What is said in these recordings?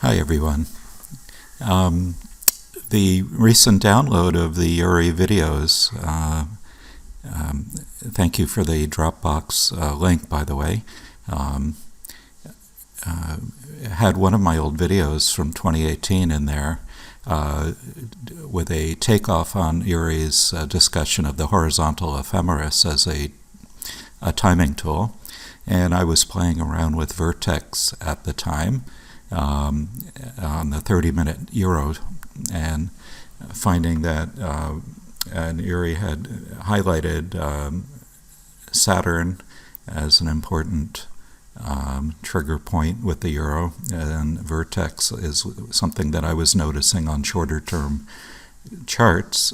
Hi everyone. The recent download of the Uri videos, thank you for the Dropbox link, by the way, had one of my old videos from 2018 in there with a takeoff on Uri's discussion of the horizontal ephemeris as a timing tool. And I was playing around with Vertex at the time on the 30-minute Euro, and finding that and Uri had highlighted Saturn as an important trigger point with the Euro, and Vertex is something that I was noticing on shorter-term charts.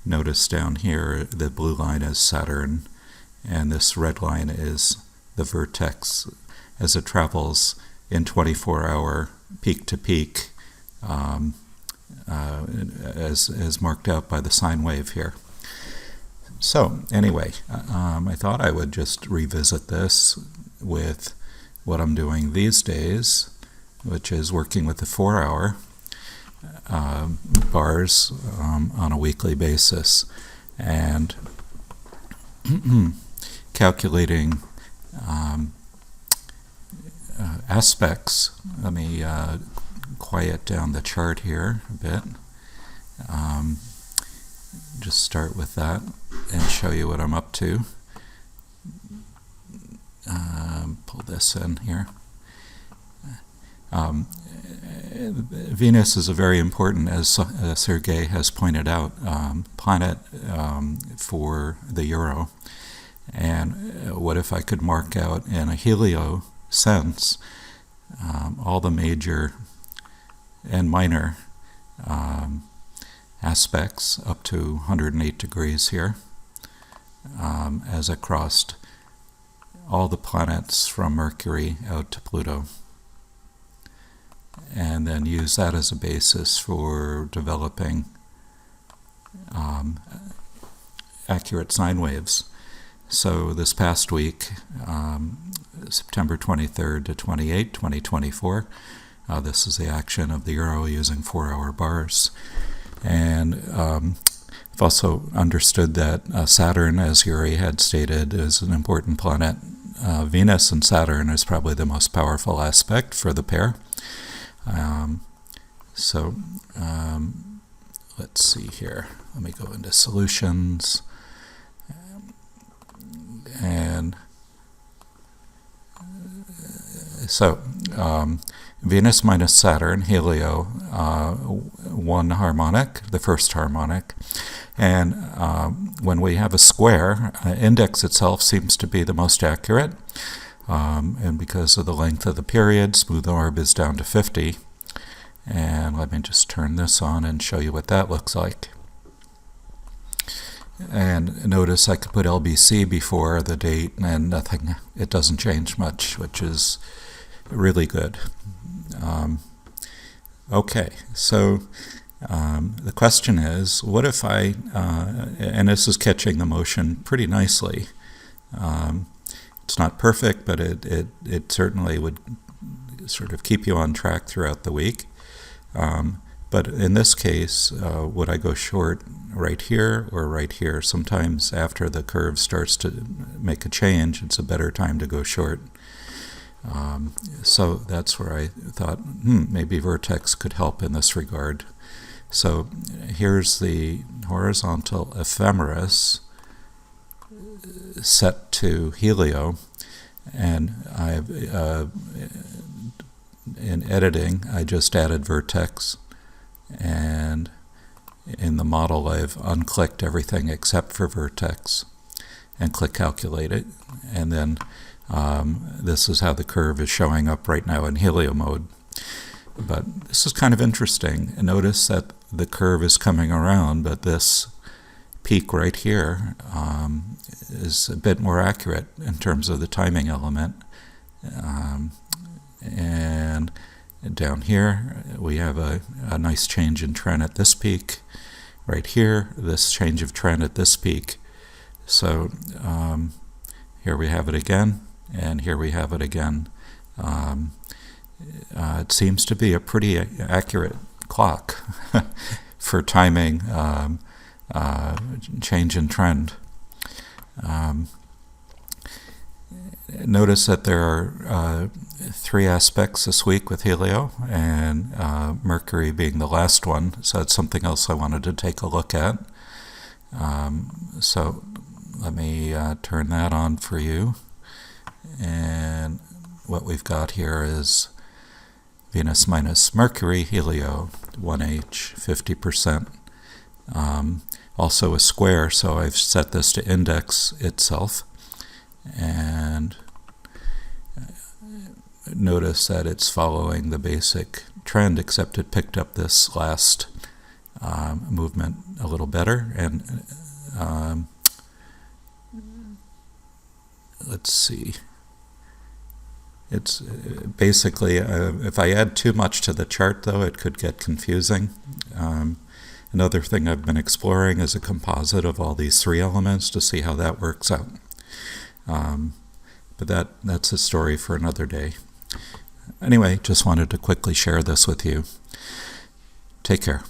Notice down here the blue line is Saturn, and this red line is the Vertex as it travels in 24-hour peak-to-peak, as marked out by the sine wave here. So anyway, I thought I would just revisit this with what I'm doing these days, which is working with the 4-hour bars on a weekly basis, and calculating aspects. Let me quiet down the chart here a bit. Just start with that and show you what I'm up to. Pull this in here. Venus is a very important, as Sergei has pointed out, planet for the Euro. And what if I could mark out in a helio sense all the major and minor aspects up to 108 degrees here, as I crossed all the planets from Mercury out to Pluto, and then use that as a basis for developing accurate sine waves. So this past week, September 23rd to 28, 2024, this is the action of the Euro using 4-hour bars. And I've also understood that Saturn, as Uri had stated, is an important planet. Venus and Saturn is probably the most powerful aspect for the pair. Let's see here. Let me go into solutions. And so Venus minus Saturn, helio, one harmonic, the first harmonic. And when we have a square, index itself seems to be the most accurate. And because of the length of the period, smooth orb is down to 50. And let me just turn this on and show you what that looks like. And notice I could put LBC before the date and nothing, it doesn't change much, which is really good. Okay, so the question is, what if I, and this is catching the motion pretty nicely. It's not perfect, but it certainly would sort of keep you on track throughout the week. But in this case, would I go short right here or right here? Sometimes after the curve starts to make a change, it's a better time to go short. So that's where I thought, maybe Vertex could help in this regard. So here's the horizontal ephemeris set to helio, and I've in editing I just added Vertex, and in the model I've unclicked everything except for Vertex and click calculate it, and then this is how the curve is showing up right now in helio mode. But this is kind of interesting. Notice that the curve is coming around, but this peak right here is a bit more accurate in terms of the timing element. And down here we have a nice change in trend at this peak. Right here, this change of trend at this peak. So here we have it again, and here we have it again. it seems to be a pretty accurate clock for timing change in trend. Notice that there are three aspects this week with Helio, and Mercury being the last one, so that's something else I wanted to take a look at. So let me turn that on for you. And what we've got here is Venus minus Mercury, Helio, 1H, 50%. Also a square, so I've set this to index itself. And notice that it's following the basic trend, except it picked up this last movement a little better. And let's see. It's basically, if I add too much to the chart, though, it could get confusing. Another thing I've been exploring is a composite of all these three elements to see how that works out. But that's a story for another day. Anyway, just wanted to quickly share this with you. Take care.